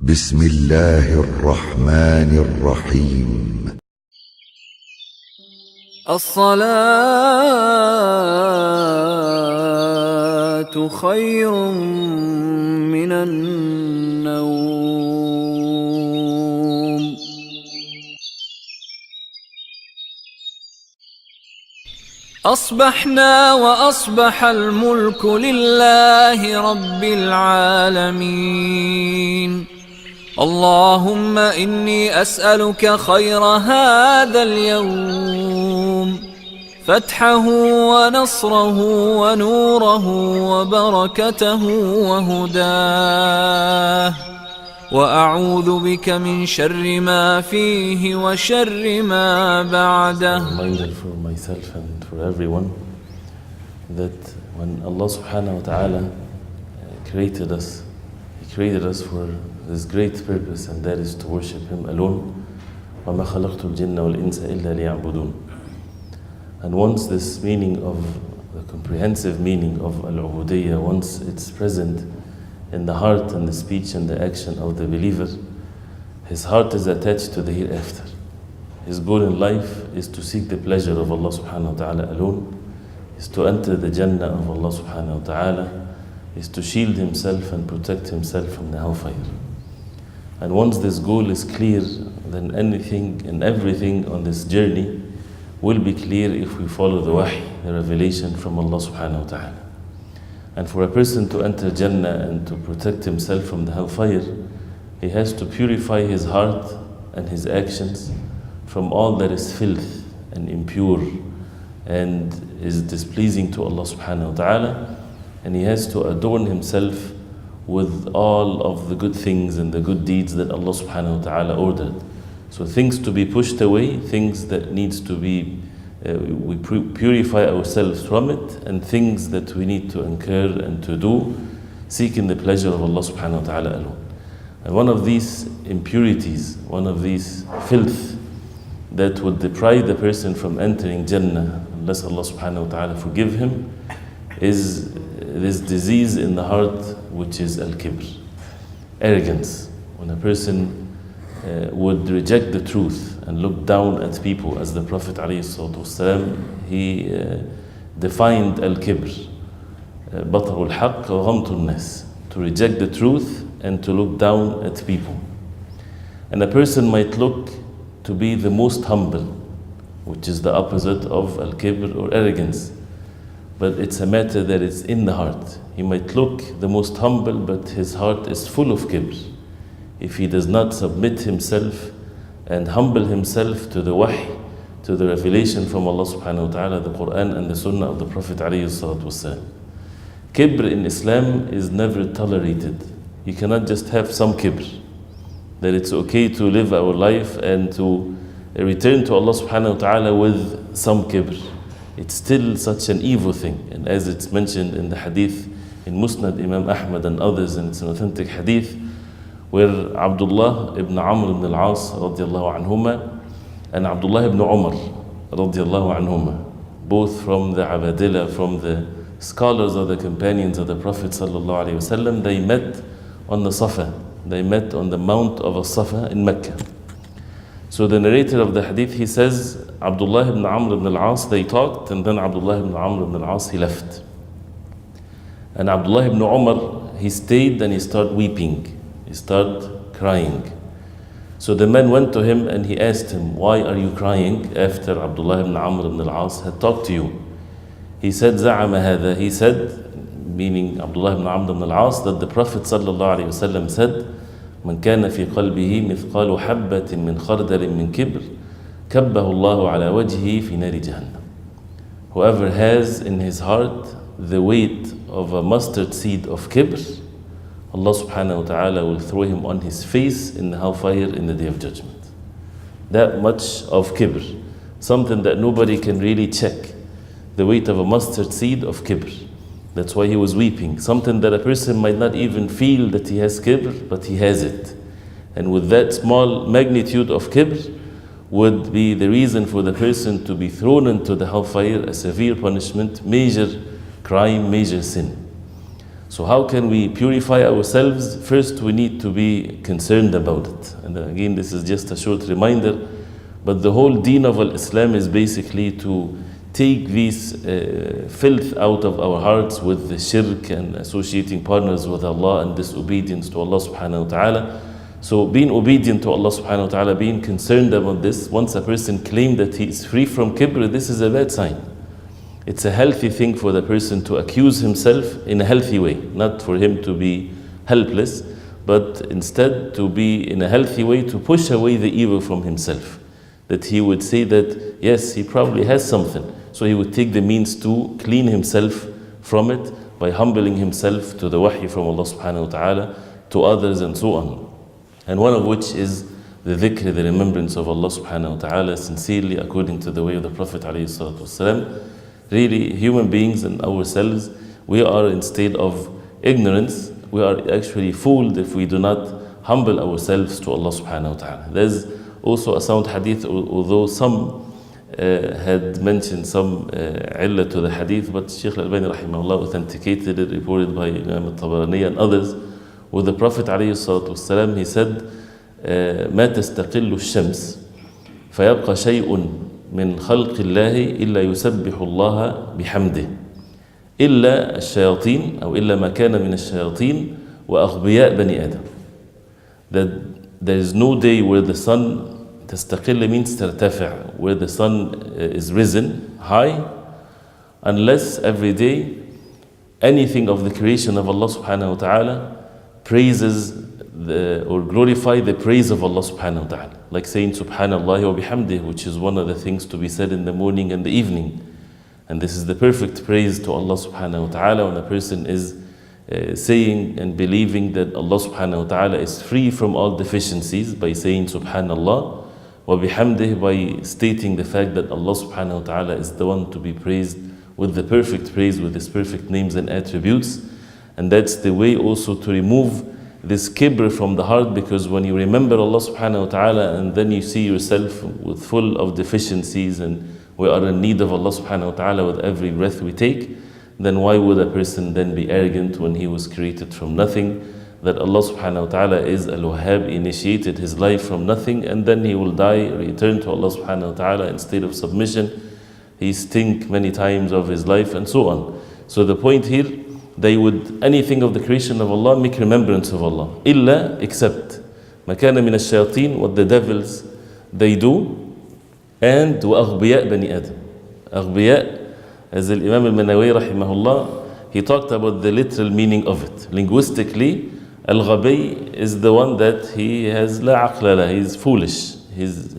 بسم الله الرحمن الرحيم. الصلاة خير من النوم. أصبحنا وأصبح الملك لله رب العالمين. اللهم إني أسألك خير هذا اليوم، فتحه ونصره ونوره وبركته وهداه، وأعوذ بك من شر ما فيه وشر ما بعده. Reminder for myself and for everyone that when Allah subhanahu wa ta'ala created us, He created us for this great purpose, and that is to worship Him alone. وَمَا خَلَقْتُ الْجِنَّ وَالْإِنسَ إِلَّا لِيَعْبُدُونَ. And once this meaning of the comprehensive meaning of Al-Ubudiyyah, once it's present in the heart and the speech and the action of the believer, his heart is attached to the hereafter. His goal in life is to seek the pleasure of Allah subhanahu wa ta'ala alone, is to enter the Jannah of Allah subhanahu wa ta'ala, is to shield himself and protect himself from the hellfire. And once this goal is clear, then anything and everything on this journey will be clear if we follow the wahy, the revelation from Allah subhanahu wa ta'ala. And for a person to enter Jannah and to protect himself from the hellfire, he has to purify his heart and his actions from all that is filth and impure and is displeasing to Allah subhanahu wa ta'ala. And he has to adorn himself with all of the good things and the good deeds that Allah subhanahu wa ta'ala ordered. So things to be pushed away, things that needs to be, we purify ourselves from it, and things that we need to incur and to do, seeking the pleasure of Allah subhanahu wa ta'ala alone. And one of these impurities, one of these filth that would deprive the person from entering Jannah, unless Allah subhanahu wa ta'ala forgive him, is this disease in the heart, which is al-kibr, arrogance. When a person would reject the truth and look down at people, as the Prophet ﷺ, he defined al-kibr, بطر الحق وغمط الناس, to reject the truth and to look down at people. And a person might look to be the most humble, which is the opposite of al-kibr or arrogance. But it's a matter that is in the heart. He might look the most humble, but his heart is full of kibr. If he does not submit himself and humble himself to the wahy, to the revelation from Allah subhanahu wa ta'ala, the Quran and the Sunnah of the Prophet alayhi salatu wasalam. Kibr in Islam is never tolerated. You cannot just have some kibr, that it's okay to live our life and to return to Allah subhanahu wa ta'ala with some kibr. It's still such an evil thing. And as it's mentioned in the hadith in Musnad Imam Ahmad and others, and it's an authentic hadith, where Abdullah ibn Amr ibn al-As radiallahu anhuma and Abdullah ibn Umar radiallahu anhuma, both from the Abadillah, from the scholars or the companions of the Prophet sallallahu alayhi wasallam, they met on the Safa. They met on the Mount of Safa in Mecca. So the narrator of the hadith, he says, Abdullah ibn Amr ibn al-As, they talked, and then Abdullah ibn Amr ibn al-As, he left. And Abdullah ibn Umar, he stayed and he started weeping. He started crying. So the man went to him and he asked him, why are you crying after Abdullah ibn Amr ibn al-As had talked to you? He said, زعم هذا. He said, meaning Abdullah ibn Amr ibn al-As, that the Prophet sallallahu alayhi wasallam said, من كان في قلبه مثقال حبة من خردل من كبر كبه الله على وجهه في نار جهنم. Whoever has in his heart the weight of a mustard seed of kibr, Allah subhanahu wa ta'ala will throw him on his face in the hellfire in the day of judgment. That much of kibr, something that nobody can really check, the weight of a mustard seed of kibr. That's why he was weeping. Something that a person might not even feel that he has kibr, but he has it. And with that small magnitude of kibr would be the reason for the person to be thrown into the hellfire, a severe punishment, major crime, major sin. So how can we purify ourselves? First, we need to be concerned about it. And again, this is just a short reminder, but the whole deen of Islam is basically to take these filth out of our hearts with the shirk and associating partners with Allah and disobedience to Allah subhanahu wa ta'ala. So being obedient to Allah subhanahu wa ta'ala, being concerned about this, once a person claims that he is free from kibr, this is a bad sign. It's a healthy thing for the person to accuse himself in a healthy way, not for him to be helpless, but instead to be in a healthy way to push away the evil from himself. That he would say that, yes, he probably has something. So he would take the means to clean himself from it by humbling himself to the wahy from Allah subhanahu wa ta'ala, to others and so on. And one of which is the dhikr, the remembrance of Allah subhanahu wa ta'ala sincerely according to the way of the Prophet alayhi salatu wasalam. Really, human beings and ourselves, we are in state of ignorance. We are actually fooled if we do not humble ourselves to Allah subhanahu wa ta'ala. There's also a sound hadith, although some had mentioned some illah to the hadith, but Shaykh Al-Albani rahimahullah authenticated it, reported by Imam Al-Tabarani and others, with the Prophet alayhi salatu wasalam, he said, ما تستقل الشمس فيبقى شيء من خلق الله إلا يسبح الله بحمده إلا الشياطين أو إلا ما كان من الشياطين وأغبياء بني آدم. That there is no day where the sun تستقل means ترتفع, where the sun is risen high, unless every day anything of the creation of Allah subhanahu wa ta'ala praises or glorify the praise of Allah subhanahu wa ta'ala. Like saying subhanallah wa bihamdih, which is one of the things to be said in the morning and the evening. And this is the perfect praise to Allah subhanahu wa ta'ala when a person is saying and believing that Allah subhanahu wa ta'ala is free from all deficiencies by saying subhanallah wa bihamdih, by stating the fact that Allah subhanahu wa ta'ala is the one to be praised with the perfect praise, with His perfect names and attributes. And that's the way also to remove this kibr from the heart, because when you remember Allah subhanahu wa ta'ala and then you see yourself with full of deficiencies and we are in need of Allah subhanahu wa ta'ala with every breath we take, then why would a person then be arrogant when he was created from nothing? That Allah subhanahu wa ta'ala is Al-Wahhab, initiated his life from nothing, and then he will die, return to Allah subhanahu wa ta'ala in state of submission. He think many times of his life and so on. So the point here, they would, anything of the creation of Allah, make remembrance of Allah. Illa, except. مَا كَانَ مِنَ الشَّيَاطِينَ, what the devils, they do. And وَأَغْبِيَاء بَنِي آدَمَ. أغبياء, as Imam Al-Manawi rahimahullah, he talked about the literal meaning of it. Linguistically, Al-Ghabi is the one that he has la aqla la, he's foolish. He's,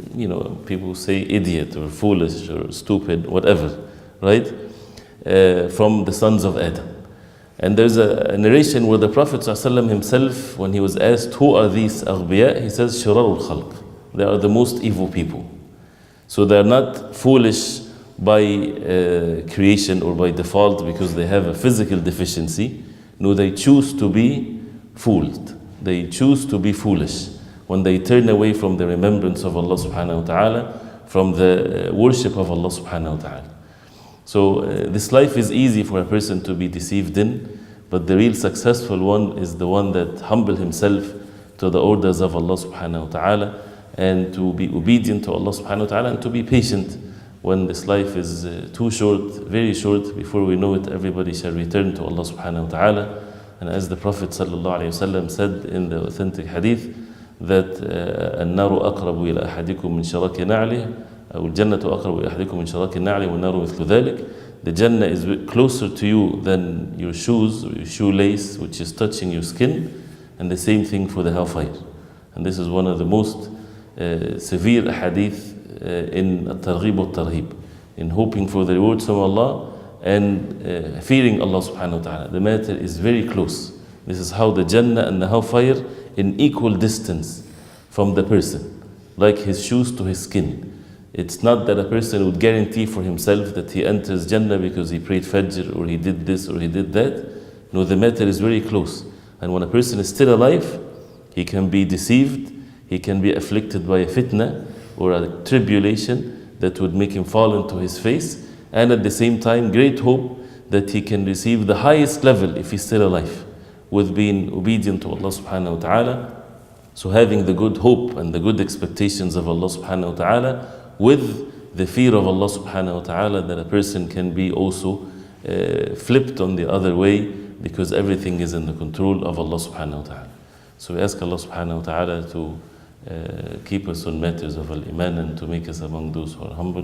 people say idiot or foolish or stupid, whatever, right? From the sons of Adam. And there's a narration where the Prophet ﷺ himself, when he was asked, who are these aghbiya? He says, shirarul khalq. They are the most evil people. So they are not foolish by creation or by default because they have a physical deficiency. No, they choose to be fooled. They choose to be foolish when they turn away from the remembrance of Allah subhanahu wa ta'ala, from the worship of Allah subhanahu wa ta'ala. So this life is easy for a person to be deceived in, but the real successful one is the one that humble himself to the orders of Allah subhanahu wa ta'ala, and to be obedient to Allah subhanahu wa ta'ala, and to be patient when this life is too short, very short. Before we know it, everybody shall return to Allah subhanahu wa ta'ala. And as the Prophet sallallahu alayhi wa sallam said in the authentic hadith, that النار أقرب إلى أحدكم من شراك نعله, أو الجنة أقرب إلى أحدكم من شراك النعل والنار مثل ذلك. The Jannah is closer to you than your shoes, or your shoelace, which is touching your skin, and the same thing for the hellfire. And this is one of the most severe hadith in At-Targhib wa-Tarhib, in hoping for the rewards from Allah and fearing Allah subhanahu wa ta'ala. The matter is very close. This is how the Jannah and the hellfire in equal distance from the person, like his shoes to his skin. It's not that a person would guarantee for himself that he enters Jannah because he prayed Fajr or he did this or he did that. No, the matter is very close. And when a person is still alive, he can be deceived, he can be afflicted by a fitna or a tribulation that would make him fall into his face. And at the same time, great hope that he can receive the highest level if he's still alive, with being obedient to Allah subhanahu wa ta'ala. So having the good hope and the good expectations of Allah subhanahu wa ta'ala, with the fear of Allah subhanahu wa ta'ala, that a person can be also flipped on the other way, because everything is in the control of Allah subhanahu wa ta'ala. So we ask Allah subhanahu wa ta'ala to keep us on matters of al-iman and to make us among those who are humble.